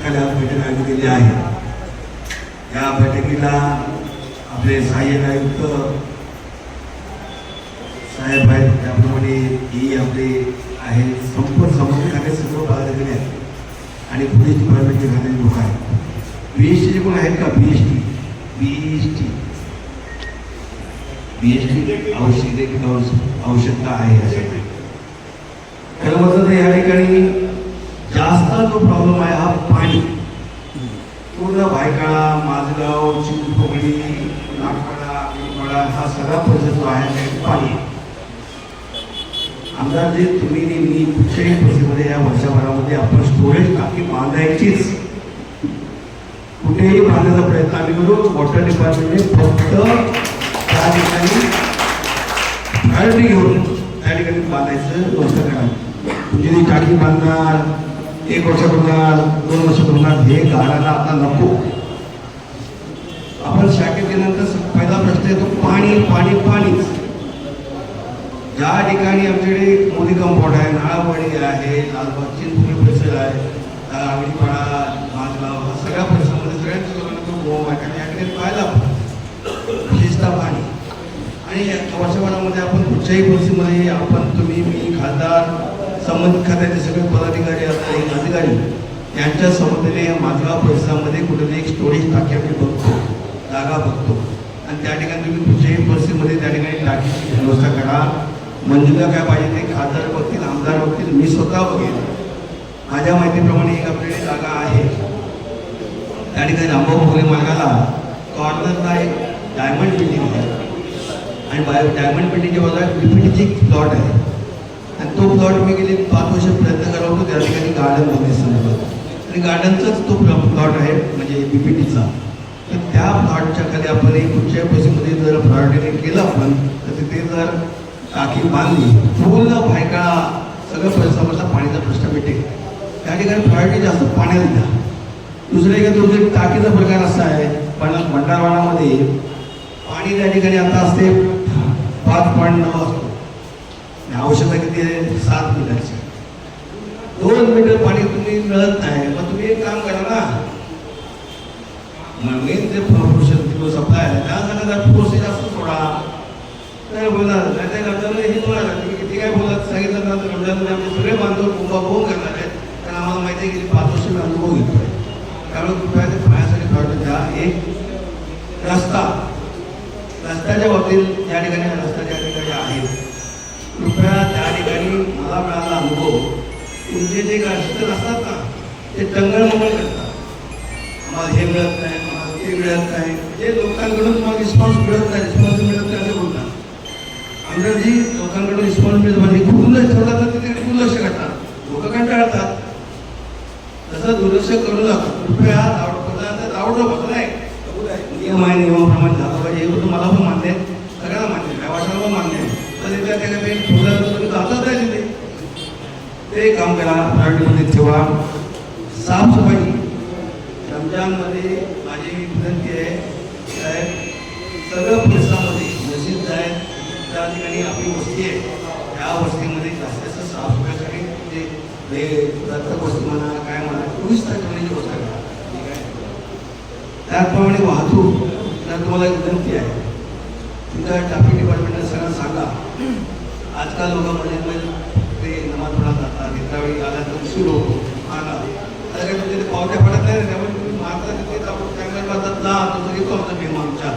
एखाद्या बैठक आयोजित आहे. या बैठकीला आपले सहाय्यक आयुक्त साहेब आहेत, त्याप्रमाणे ही आपले आहेत संपूर्ण खाते सर्व पदाधिकारी आहेत आणि पोलीस डिपार्टमेंटचे खात्याचे लोक आहेत. BST कोण आहेत का? BST आवश्यकता आहे असं. खरं म्हटलं तर या ठिकाणी जास्त जो प्रॉब्लेम आहे हा पाणी. पूर्ण भायखळा, माझगाव, चिंचपोकळी, नागपाडा हा सगळा परिसर जो आहे पाणी. आमदार जे तुम्ही नेहमी कुठल्याही परिस्थितीमध्ये या वर्षभरामध्ये आपण स्टोरेज टाकी बांधायचीच. कुठेही बांधण्याचा प्रयत्न आम्ही करू. वॉटर डिपार्टमेंटने फक्त त्या ठिकाणी प्रायोरिटी घेऊन त्या ठिकाणी बांधायचं व्यवस्था करा. तुमची ती टाकी बांधणार 1 वर्ष होणार, 2 वर्ष होणार, हे गाळायला आता नको. आपण शाखेत गेल्यानंतर पहिला प्रश्न येतो पाणी पाणी पाणीच. ज्या ठिकाणी आमच्याकडे मोदी कंपाऊंड आहे, नाळावाडी आहे, लालबाग चिंचपोकळी परिसर आहे, आवडीपाडा, माझगाव हा सगळ्या परिसरामध्ये सगळ्यांच्या याकडे पाहायला विशेषतः पाणी. आणि वर्षभरामध्ये आपण कुठच्याही परिस्थितीमध्ये आपण तुम्ही मी खासदार संबंधित खात्याचे सगळे पदाधिकारी असतील अधिकारी यांच्या समोर माझगाव परिसरामध्ये कुठेतरी एक स्टोरेज टाकी आम्ही बघतो, जागा बघतो आणि त्या ठिकाणी तुम्ही कुठच्याही परिस्थितीमध्ये त्या ठिकाणी टाकीची व्यवस्था करा. मंजुरा काय पाहिजे ते खासदार बघतील, आमदार बघतील, मी स्वतः बघेन. माझ्या माहितीप्रमाणे एक आपल्याकडे जागा आहे त्या ठिकाणी रामभाऊ भोगले मार्गाला कॉर्नरला एक डायमंड बिल्डिंग आहे आणि डायमंड बिल्डिंगच्या बाजूला BPTची प्लॉट आहे आणि तो प्लॉट मी गेले 5 वर्ष प्रयत्न करत होतो त्या ठिकाणी गार्डन बनवायचं संदर्भात आणि गार्डनचाच तो प्लॉट आहे म्हणजे BPTचा. तर त्या प्लॉटच्या खाली आपण कुठच्याही परिस्थितीमध्ये जर प्रायोरिटीने केलं आपण तर तिथे जर टाकी बांधली पूर्ण भायखळा सगळं परिसरामधला पाण्याचा प्रश्न मिळेल. त्या ठिकाणी प्रायोरिटी जास्त पाण्याला द्या. दुसरं एक तुमच्या टाकीचा प्रकार असा आहे पण भंडारवाडामध्ये पाणी त्या ठिकाणी आता असते 5.9 असतो. आवश्यकता किती आहे? 7 मीटरची. 2 मीटर पाणी तुम्ही मिळत नाही. मग तुम्ही एक काम करा ना, मेन जे प्रोसेस सप्लाय आहे त्या सांगा प्रोसेस जास्त सोडा. काय बोलणार नाही त्या गरजाला हे बोलणार किती काय बोलत सांगितलं ना तर गरजामध्ये आमचे सगळे बांधव कुंभा होऊन करणार आहेत. कारण आम्हाला माहिती आहे की 5 वर्ष मी अनुभव घेतोय. त्यामुळे कृपया ते पाण्यासाठी प्रायोरिटी द्या. एक रस्त्याच्या बाबतीत या ठिकाणी रस्ता ज्या ठिकाणी आहेत कृपया त्या ठिकाणी मला मिळाला अनुभव तुमचे जे रस्ते असतात ना ते टंगळमंगळ करतात. आम्हाला हे मिळत नाही, आम्हाला ते मिळत नाही. जे लोकांकडून तुम्हाला रिस्पॉन्स मिळत नाही, रिस्पॉन्स मिळत नाही असं बोलतात. आमच्या जी लोकांकडून रिस्पॉन्स मिळत म्हणजे दुर्लक्ष ठेवतात तर तिथे दुर्लक्ष करतात. लोक कंटाळतात. तसं दुर्लक्ष करू नका. कृपया आवडलं बघ नाही नियम आहे नियमाप्रमाणे झालं पाहिजे. हे गोष्ट मला पण मान्य आहे, सगळ्यांना मान्य आहे, भाषाला पण मान्य आहे. तर तिथे काही ठेवलं तुम्ही जातात नाही तिथे ते काम करा. प्रायोरिटीमध्ये ठेवा. साफसफाई रमजानमध्ये माझी विनंती आहे साहेब सगळं परिसरामध्ये मस्जिद आहे त्या ठिकाणी आपली वस्ती आहे त्या वस्तीमध्ये जास्त जास्त साफसफाईसाठी म्हणजे दत्तक वस्ती म्हणा काय म्हणा 24 तास ठेवण्याची व्यवस्था करा. ठीक आहे. त्याचप्रमाणे वाहतूक तर तुम्हाला एक विनंती आहे तुमच्या ट्रॅफिक डिपार्टमेंटला सगळ्यांना सांगा. आजकाल लोक म्हणजे ते नमाज पडत जातात इतरावेळी आल्यानंतर उशीर होतो आला तर काही तुमच्या ते पावत्या पडत नाही. त्यामुळे तुम्ही मारता तिथे चांगल्या बाजारात जा तो येतो आमचा भीमा आमच्या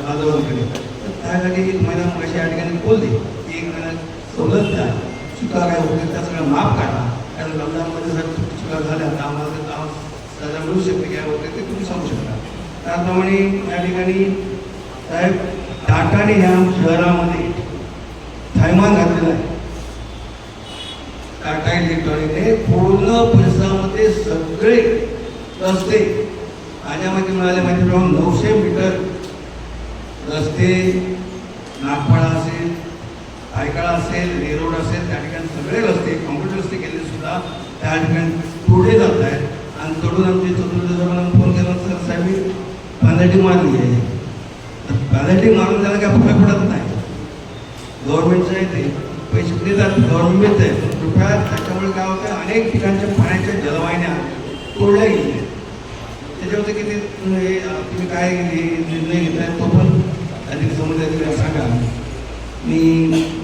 बाजारांकडे. तर त्यासाठी एक महिना मगाशी या ठिकाणी बोलते की 1 महिना सवलत द्या. चुका काय होते त्या सगळ्या माफ काढा. कारण रमजानमध्ये जर चुका झाल्या तर आम्हाला सजा मिळू शकते काय होते ते तुम्ही सांगू शकता. त्याप्रमाणे या ठिकाणी साहेब टाटाने ह्या शहरामध्ये थैमान घातलेला आहे. टाटा इलेक्ट्रॉनिकने पूर्ण परिसरामध्ये सगळे रस्ते माझ्या माहिती मिळाल्या माहितीप्रमाणे 900 मीटर रस्ते नागपाडा असेल, भायखळा असेल, नेरोड असेल त्या ठिकाणी सगळे रस्ते कॉम्प्युटर रस्ते केले सुद्धा त्या ठिकाणी तोडे जात आहेत. आणि तोडून आमचे चतुर्थ फोन केला तर साहेब पॅनल्टी मारली आहे. तर पॅनल्टी मारून त्याला काय फरक पडत नाही. गव्हर्नमेंटचं आहे ते पैसे देतात गव्हर्नमेंट आहे. पण कृपया त्याच्यामुळे काय होतं अनेक ठिकाणच्या पाण्याच्या जलवाहिन्या तोडल्या गेल्या. त्याच्यावरती किती तुम्ही काय निर्णय घेताय तो पण अधिक समुदायाला सांगा. मी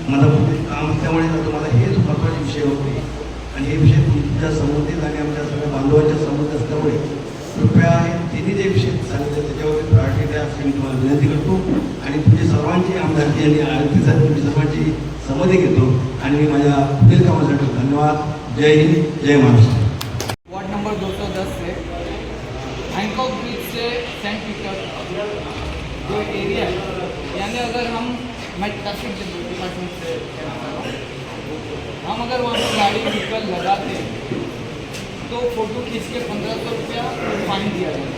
माझा काम असल्यामुळे तुम्हाला हेच महत्त्वाचे विषय होते आणि हे विषय तुमच्या संबंधित आणि आमच्या सगळ्या बांधवांच्या संबंधित असल्यामुळे कृपया हे तिन्ही जे विषय सांगितले त्याच्यावरती प्रायोरिटी द्या अशी मी तुम्हाला विनंती करतो आणि तुमची सर्वांची आमदारकी आणि आरतीसाठी तुमची सर्वांची संमती घेतो आणि मी माझ्या पुढील कामासाठी धन्यवाद. जय हिंद, जय महाराष्ट्र. वार्ड नंबर 210 से हैंकॉक ब्रिज से सेंट पीटर जो एरिया है, यानी अगर मैं ट्रैफिक डिपार्टमेंट से कहना चाह रहा हूँ, हम अगर वहाँ पर गाड़ी व्हीकल लगाते तो फ़ोटो खींच के 1500 रुपया फाइन दिया जाता.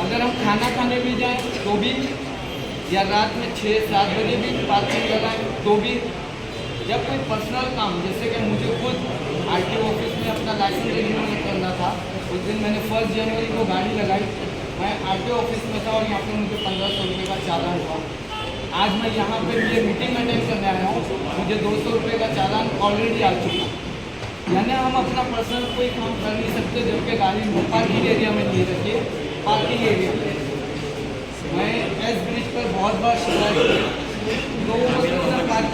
अगर हम खाना खाने भी जाएं तो भी, या रात में 6-7 बजे भी पार्किंग लगाएं तो भी, जब कोई पर्सनल काम जैसे कि मुझे खुद आरटीओ ऑफिस में अपना लाइसेंस रिन्यूअल करना था, उस दिन मैंने 1 जनवरी को गाड़ी लगाई. मैं आरटीओ ऑफिस में था और यहाँ पे मुझे 1500 रुपये का चालान हुआ. आज मैं यहाँ पे ये मीटिंग अटेंड करने आया हूँ, मुझे 200 रुपये का चालान ऑलरेडी आ चुका. यानी हम अपना पर्सनल कोई काम कर नहीं सकते जबकि गाड़ी पार्किंग एरिया में नहीं रखी है, पार्किंग एरिया में. मैं एस ब्रिज पर बहुत बार शिकायत की, लोगों को सरकारी